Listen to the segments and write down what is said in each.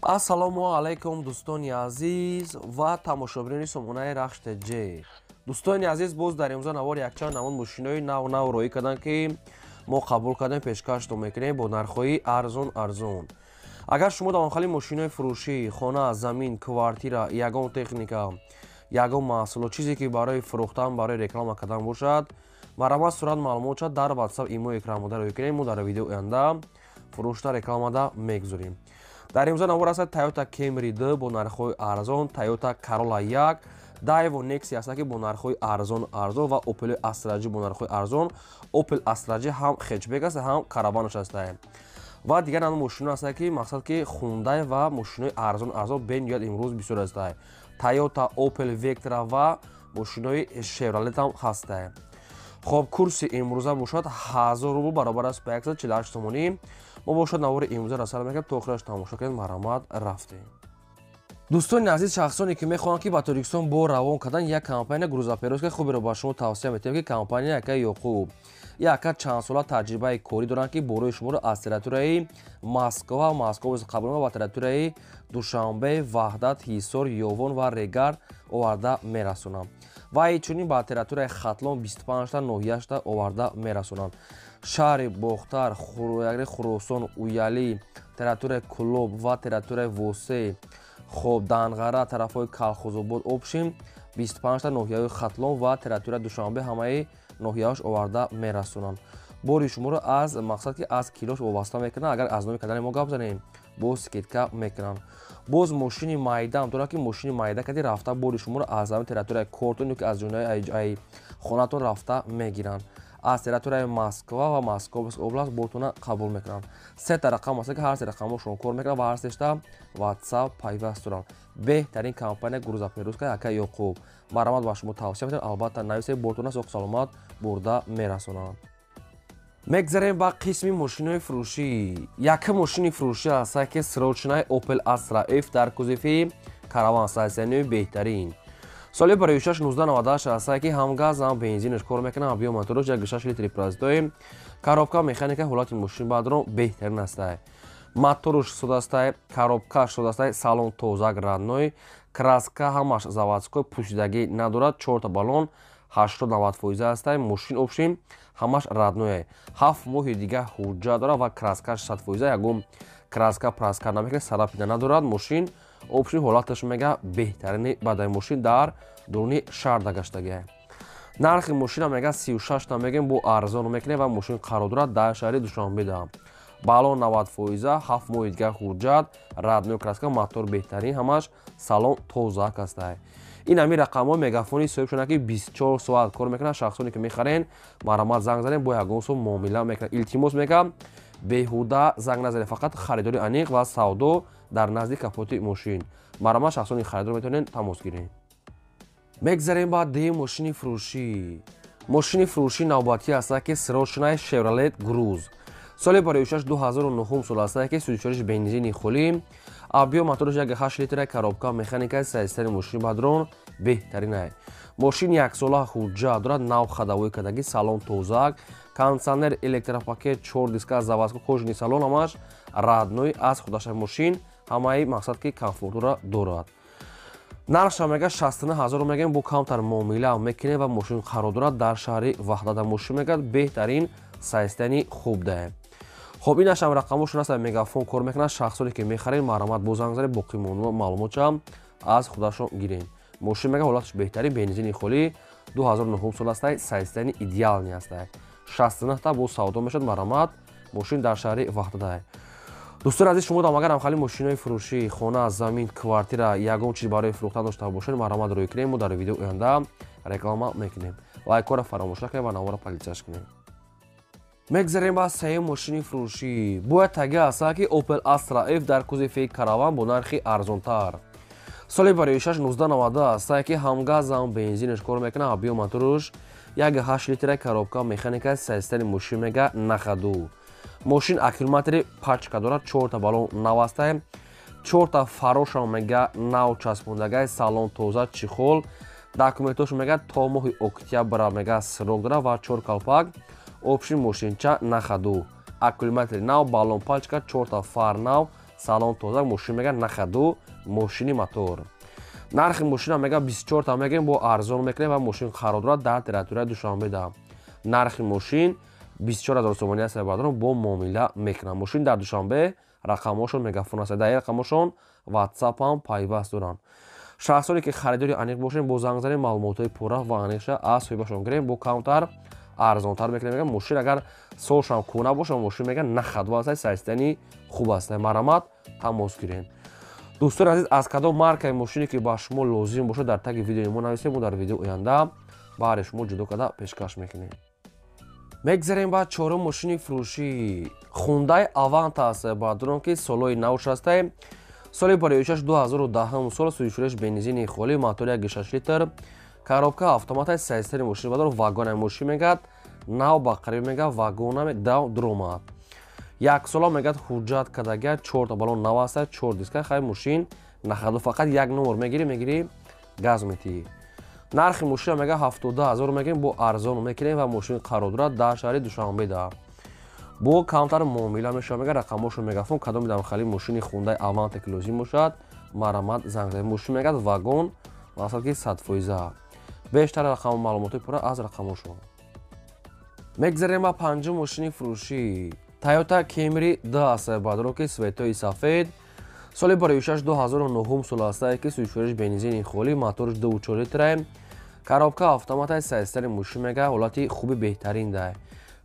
ассалому алайкум дӯстони азиз ва тамошобини сомонаи рахш тҷ. Дӯстони азиз, боз дар имрӯза навор якчанд намуд мошинои нав роӣ карданд, ки мо қабул кардем пешкаштон мекунем бо нархҳои арзон. Агар шумо давомхали мошинои фурӯшӣ, хона, замин, квартира, ягон техника, ягон маҳсулот, чизе ки барои фурӯхтан, барои реклама кардан бошад, марамат сурат маълумот шуд дар WhatsApp имо экранмода роӣ кунем. Мо дар видеои оянда фурӯшта рекламада мегузорем. Дар имрӯза навор аст Toyota Camry 2 бо нархҳои арзон, Toyota Corolla 1, Daewoo Nexia аст ки бо нархҳои арзон ва Opel Astra J бо нархҳои арзон. Opel Astra J ҳам хетчбек аст, ҳам караванаш аст. Ва дигар намуд мошино аст ки мақсад ки Hyundai ва мошинои арзон бениёд имрӯз бисёр аст. Toyota, Opel Vectra ва мошинои Chevrolet ҳам ҳаст. خب курси имрӯза бошад 1000 рубл баробар аст ба 148 сомонӣ. мо бошад навори имрӯза расар мекунем то охираш тамошо кунед. марамат рафтем. дӯстони азиз, шахсоне ки мехоҳанд ки ба Тоҷикистон бо равон кардан як компания грузоперевозка хуберо ба шумо тавсия метавонем, ки компания яка ёқуб яка чанд сола таҷрибаи корӣ доранд, ки борои шуморо аз территорияи Москва қабул ба территорияи Душанбе, Ваҳдат, Ҳисор, Ёвон ва Регар оварда мерасонанд. ва инчунин ба территорияи Хатлон 25та ноҳияшта оварда мерасонанд. шаҳри Бохтар, Хуросон, Уяли, территорияи Кулоб ва территорияи Восе, хоб Данғара, тарафҳои Калхозобод, Обшим 25та ноҳияи Хатлон ва территорияи Душанбе ҳамаи ноҳияш оварда мерасонанд. бори шуморо аз мақсад ки аз килош вобаста мекунанд. агар аз номи кадани мо гап занем боз скидка мекунанд. боз мошини майдаам дорад, ки мошини майда кади рафта бори шуморо аз ҳамин территорияи кортон ё ки аз ҷойҳои хонатон рафта мегиранд. аз территорияи Москва ва Московская област бортона қабул мекунанд. сета рақам аст ки ҳар се рақамҳо шумо кор мекунанд ва ҳар сешта WhatsApp пайваст доранд. беҳтарин компания грузоперевозка яка ёқуб. марамат ба шумо тавсия метавонем. албатта нависед бортона соҳ саломат бурда мерасонанд. мегзарем ба қисми мошинои фурӯшӣ. яка мошини фурӯшӣ аст ки срочнаи Opel Astra F дар кузифи караван сайсяниёи беҳтарин. соли барои 1998 аст ки ҳам газ ҳам бензинаш кор мекунад. объём моторош 1.6 литри паразитои коробка механика ҳолати мошин баъдро беҳтарин аст. моторош судастай, коробкаш судастай, салон тозак радной, краска ҳамаш заводской, пӯшидагӣ надорад. 4та баллон 80-90% аст. мошин обшим ҳамаш радное. 7 моҳи дига ҳуҷҷат дорад ва краскаш 100%. ягон краска праска намекунад, сарапида надорад. мошин обшим ҳолаташ мега беҳтарини бадаи мошин дар дуруни шаҳр дагаштагӣ. нархи мошина мега 36 та мегем бо арзон мекунем ва мошин қарор дорад дар шаҳри Душанбе. баллон 90%, 7 моҳи дига ҳуҷҷат, радной краска, мотор беҳтарин, ҳамаш салон тозак аст. ин ҳамин рақамҳо мегафони соҳиб шуданд ки 24 соат кор мекунанд. шахсоне ки мехарен марамат занг занем, бо ягон сом муомила мекунанд. илтимос мекунам беҳуда занг назанем, фақат харидори аниқ ва савдо дар назди капоти мошин. марамат шахсони харидор метавонед тамос гиред. мегзарем ба дуюм мошини фурӯшӣ. мошини фурӯшӣ навбатӣ аст ки срочнаи Chevrolet Cruze. соли барои 2009 сол аст ки 34 бензини хӯли, объём мотораш 1.8 литри, коробка механикаи сайстани мошини бадрон беҳтарин. мошин яксола ҳуҷҷат дорад, нав хадавои кардагӣ, салон тозак, кондитсионер, электропакет, 4 диска, заводской кожани салон ҳамаш радной аз худашаи мошин ҳамаи мақсад ки комфортро дорад. нархша мега 69 000 мегем, бо камтар муомила мекунем ва мошин қарор дорад дар шаҳри Ваҳдат. мошин мега беҳтарин сайстани хуб да. хоб инашам рақамошон аст. мегафон кор мекунад. шахсоне ки мехарен марамат бо занг занем, боқи маълумотшам аз худашон гирем. мошин мега ҳолаташ беҳтарин, бензини хӯли, 2009 сол аст, сайстани идеални аст. 69 та бо савдо мешад. марамат мошин дар шаҳри Ваҳдат. дӯстони азиз, шумо дам агар ҳамхали мошинои фурӯшӣ, хона, замин, квартира, ягон чиз барои фурӯхтан дошта бошед, марамат рӯй кунем. мо дар видеои оянда реклама мекунем. лайкора фаромӯш накунед ва навора полисияш кунед. мегзарем ба сеюм мошини фурӯшӣ. бояд таги аст ки Opel Astra F дар кузифи караван бо нархи арзонтар. соли барои 1990 аст ки ҳам газ ҳам бензинаш кор мекунад. объём моторош 1.8 литри, коробка механика сайстани мошин мега нахаду. мошин аккумулятори пачка дорад, 4та баллон нав аст, 4та фароша мега нав часпондагӣ, салон тоза, чихол, документош мега то моҳи октябр мега срок дорад ва 4 калпак, обшин мошинча нахаду, аккумулятори нав, баллон пачка, 4та фар нав, салон тоза, мошин мега нахаду мошини мотор. нархи мошина мега 24 та мегем бо арзон мекунем ва мошин қарор дорад дар территорияи Душанбе да. нархи мошин 24000 сомони аст бадро бо муомила мекунам. мошин дар Душанбе рақамошон мегафон аст, дар рақамошон WhatsApp ҳам пайваст доранд. шахсоне ки харидори аниқ бошем бо занг занем маълумотҳои пурра ва аниқша аз соҳибашон гирем бо каунтар арзонтар мекунем. мегам мошин агар солшам кӯна бошам мошин мега нахадва аст, сайстани хуб аст, марамат тамос гирен. дӯстони азиз, аз кадом маркаи мошине ки ба шумо лозим бошад дар таги видеои мо нависем, мо дар видеои оянда баҳри шумо ҷудо карда пешкаш мекунем. мегзарем ба чорум мошини фурӯшӣ. Hyundai Avanta аст бадрон ки солҳои навш астаем. соли 2010 сол сӯишуреш бензини холӣ, мотори 1.6 литр, коробка автомата, сайстани мошини бадро вагонаи мошин мегад, нав ба қариб мега вагона дав дромад. як сола мегад ҳуҷҷат кардагия 4 та балон нав аст, 4 диска хай мошин нахаду фақат як номер мегири газ метии. нархи мошина мега 70000 мегем бо арзон мекунем ва мошин қарор дорад дар шаҳри Душанбе да. бо каунтар муомила мешавад. мега рақамошо мегафон кадом бидам хали мошини Hyundai Avanta ки лозим бошад марамат занг занем. мошин мегад вагон масалан ки 100%. бештар рақам маълумоти пурра аз рақамошо. мегзарем ба панҷум мошини фурӯшӣ. Toyota Camry 2 аст бадро ки светои сафед. соли 2009 сол аст ки сӯишуреш бензини холӣ, моториш 2.4 литр, коробка автомата, сайстани мошин мега ҳолати хуби беҳтарин да.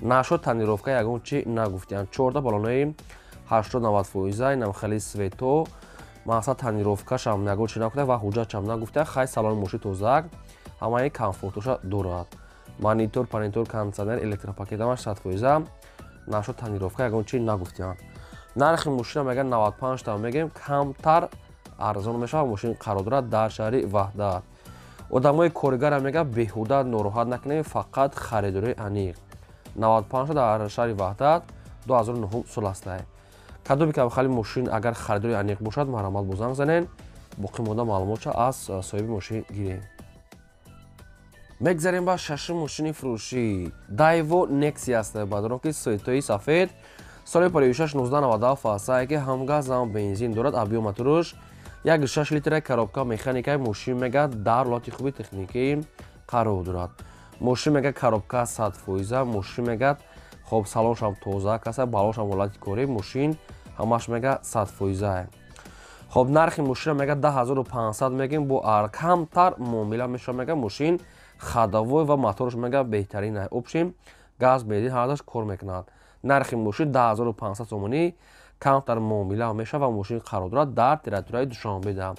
нашо танировка ягон чи нагуфтиян. 4 та балонои 80-90%, намхали свето, мақсад танировкашам ягон чи нагуфтия ва ҳуҷҷатшам нагуфтия. хай салони мошин тозак, ҳамаи комфортоша дорад. монитор, панитор, кондитсионер, электропакетамаш 100%, нашо танировка ягон чи нагуфтиян. нархи мошина мега 95 та мегем, камтар арзон мешавад. мошин қарор дорад дар шаҳри Ваҳдат. одамои коригара мега беҳуда нороҳат накунем, фақат харидори аниқ. 95 та дар шаҳри Ваҳдат 2009 сол аст. кадоме ки хали мошин агар харидори аниқ бошад марамат бо занг занен, боқӣ монда маълумотша аз соҳиби мошин гирем. мегзарем ба шашум мошини фурӯшӣ. Daewoo Nexia аст бадро ки светои сафед. соли 2016 аст ки ҳамгаз зам бензин дорад. объём моториш 1.6 литр, коробка механикаи мошин мега дар ҳолати хуби техникӣ қарор дорад. мошин мега коробка 100%, мошин мега хоб салоншам тоза аст, балоншам ҳолати корӣ, мошин ҳамаш мега 100%. хоб нархи мошина мега 10500 мегем бо камтар муомила мешавад. мега мошин хадовой ва моториш мега беҳтарин аст. обшим газ бензин ҳардаш кор мекунад. нархи мошин 10500 сомонӣ, камтар муомила мешавад ва мошин қарор дорад дар территорияи Душанбе да.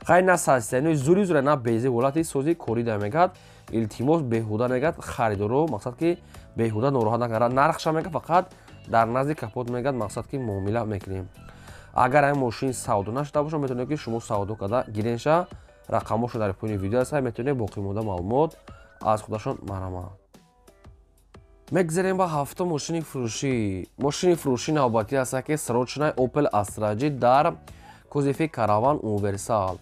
хай на састани зури на бези ҳолати сози корида мегад. илтимос беҳуда мегад харидоро, мақсад ки беҳуда нороҳат накарад. нархша мега фақат дар назди капот мегад, мақсад ки муомила мекунем. агар ин мошин савдо нашуда бошад метавонед ки шумо савдо карда гиренша. рақамошо дар поини видео аст, метавонед боқӣ монда маълумот аз худашон марамат. мегзарем ба ҳафтум мошини фурӯшӣ. мошини фурӯшӣ навбатӣ аст ки срочнаи Opel Astra J дар кузифи Caravan Universal.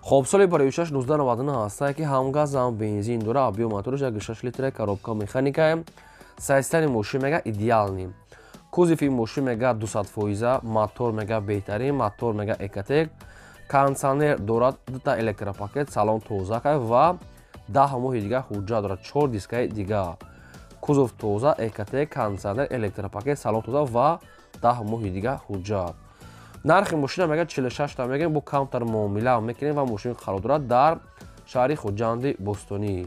хоб соли 2019 аст ки ҳамгаз зам бензин дора. объём моториш 1.6 литр, коробка механика, сайстани мошин мега идеални. кузифи мошин мега 200%, мотор мега беҳтарин, мотор мега экотек, кондитсионер дорад, 2 та электропакет, салон тоза ва 10 моҳи дига ҳуҷҷат дорад. 4 дискаи дига. кузов тоза, экотек, кондитсионер, электропакет, салон тоза ва 10 моҳи дига ҳуҷҷат. нархи мошина мега 46 та мегем бо камтар муомила мекунем ва мошин қарор дорад дар шаҳри Хуҷанди Бостонӣ.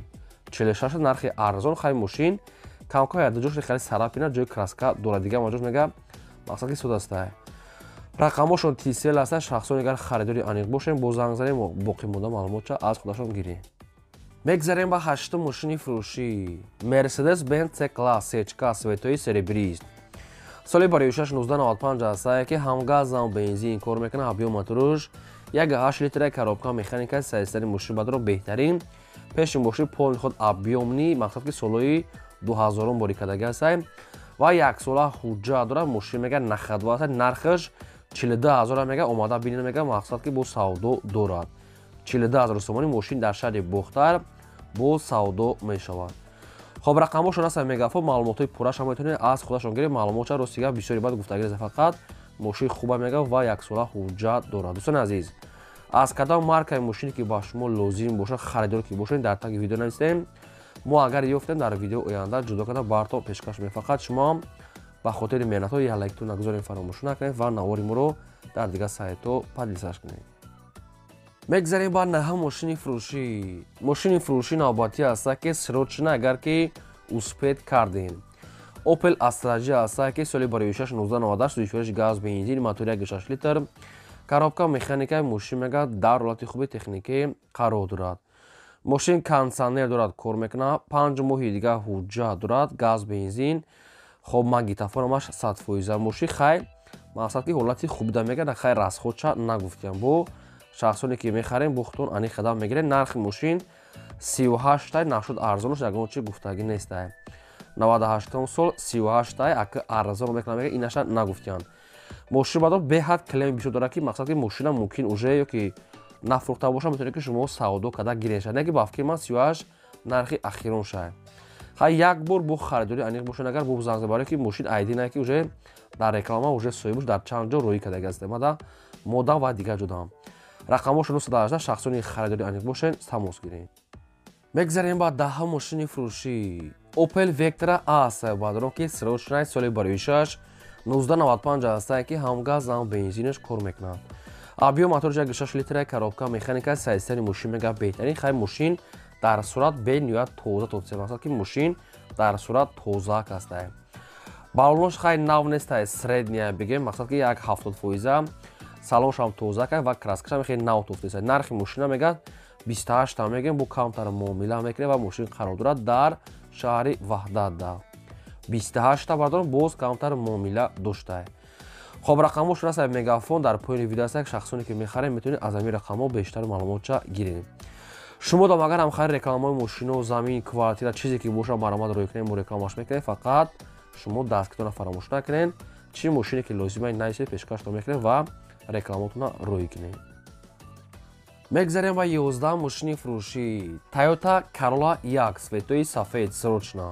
46 нархи арзон. хай мошин камка ҷоши хеле сарапина ҷои краска дорад. дига маҷош мега мақсад ки суд аст. рақамошон тисел аст. шахсоне агар харидори аниқ бошем бо занг занем, боқӣ монда маълумотша аз худашон гирем. мегзарем ба ҳаштум мошини фурӯшӣ. Mercedes-Benz C-Class сечка светои серебрист. соли 2016 аст ки ҳамгаз зам бензин кор мекунад. объём моториш 1.8 литр, коробка механика, сайстани мошин бадро беҳтарин. пеши мошин полни худ объёмни, мақсад ки солҳои 2000 бори кардаги аст ва як сола ҳуҷҷат дорад. мошин мега нахадва аст. нархаш 42000 мега омада бинен мега, мақсад ки бо савдо дорад. 42000 сомонӣ мошин дар шаҳри Бохтар бо савдо мешавад. хоб рақамошон аст мегафон маълумотои пурраша метавонед аз худашон гиред. маълумотша ростига бисёри бад гуфтагир аст, фақат мошини хуба мегӯяд ва яксола ҳуҷҷат дорад. дӯстони азиз, аз кадом маркаи мошине ки ба шумо лозим бошад, харидор ки бошед, дар таги видео нависем. мо агар ёфтем дар видео оянда ҷудо карда бартон пешкаш мекунем. фақат шумо ба хотири меҳнатҳо як лайктон нагузорем, фаромӯш накунед ва навори моро дар дигар сайтҳо подлисаш кунед. мегзарем ба наҳа мошини фурӯшӣ. мошини фурӯшӣ навбатӣ аст ки сирочна агар ки успед кардем. Opel Astra G аст ки соли барои 1998 суифириш газ бензин мотори 1.6 литр. коробка механикаи мошин мега дар ҳолати хуби техникӣ қарор дорад. мошин кондитсионер дорад, кор мекунад, 5 моҳи дигар ҳуҷҷат дорад, газ бензин, хоб магнитофонамаш 100%. мошин хай мақсад ки ҳолати хубида мегардад, хай расходша нагуфтем. бо шахсоне ки мехарем бо худтон ани қадам мегирем. нархи мошин 38 тай нашуд арзонаш ягон чи гуфтагӣ нестай. 98 сол 38 тай ака арзон мекунад, мега инаша нагуфтян. мошин бадо беҳад клем бисёр дорад ки мақсад ки мошина мумкин уже ё ки нафрӯхта боша метавонед ки шумо савдо карда гирен. не ки ба фикри ман 38 нархи ахирон шай. хай як бор бо харидори аниқ бошед, агар бо занг забаре ки мошин айдина ки уже дар реклама уже соҳибаш дар чанд ҷо рӯй карда гаст. мада модам ва дигар ҷудам. рақамош 918 шахсони харидори аниқ бошед, тамос гиред. мегзарем ба даҳа мошини фурӯшӣ. Opel Vectra As бадро ки сирочнаи соли бароишаш 1995 аст ки ҳам газ ҳам бензинаш кор мекунад. объем мотори 1.6 литр, коробка механика, сайстани мошин мега беҳтарин. хай мошин дар сурат бениҳоят тоза тотсем аст ки мошин дар сурат тоза кастай. балонош хай нав нестай, средния бигем, мақсад ки як 70% салонш ҳам тоза кай ва краскашам хеле нав тофтесай. нархи мошина мега 28 та мегем, бо камтар муомила мекунем ва мошин қарор дорад дар шаҳри Ваҳдат. 28 та бардорам, боз камтар муомила доштай. хоб рақамош расай мегафон дар поини видео аст. шахсоне ки мехарем метавонед аз ҳамин рақамҳо бештар маълумотша гиред. шумо дам агар ҳамхари рекламаҳои мошино, замин, квартира, чизе ки боша маромад рӯй кунем, мо рекламаш мекунем. фақат шумо дасткитона фаромӯш накунед. чӣ мошине ки лозимаи нависед пешкаштон мекунем ва рекламатона рӯй кунем. мегзарем ба 11 мошини фурӯшӣ. Toyota Corolla як светои сафед сирочна.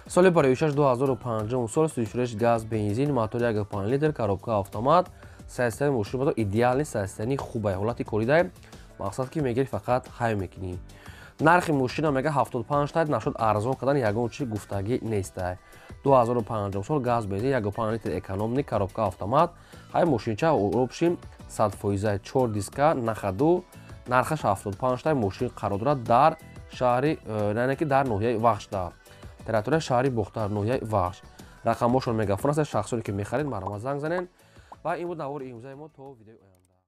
соли бароишаш 2005 сол, суифириш газ бензин, мотори 1.5 литр, коробка автомат. сайстани мошин бадо идеални сайстани хубай, ҳолати коридай, мақсад ки мегири фақат хай мекунӣ. нархи мошина мега 75 тай нашуд арзон кардан ягон чи гуфтагӣ нестай. 2005 сол, газ бензин, 1.5 литр экономни, коробка автомат. хай мошинча опшим 100%, 4 диска нахаду. нархаш 75 тай мошин қарор дорад дар шаҳри ки дар ноҳияи Вахшда. территорияи шаҳри Бухтар, ноҳияи Вахш. рақамошон мегафон аст. шахсоне ки мехаред маромад занг занед. ва ин буд навори имрӯзаи мо. то видеои оянда.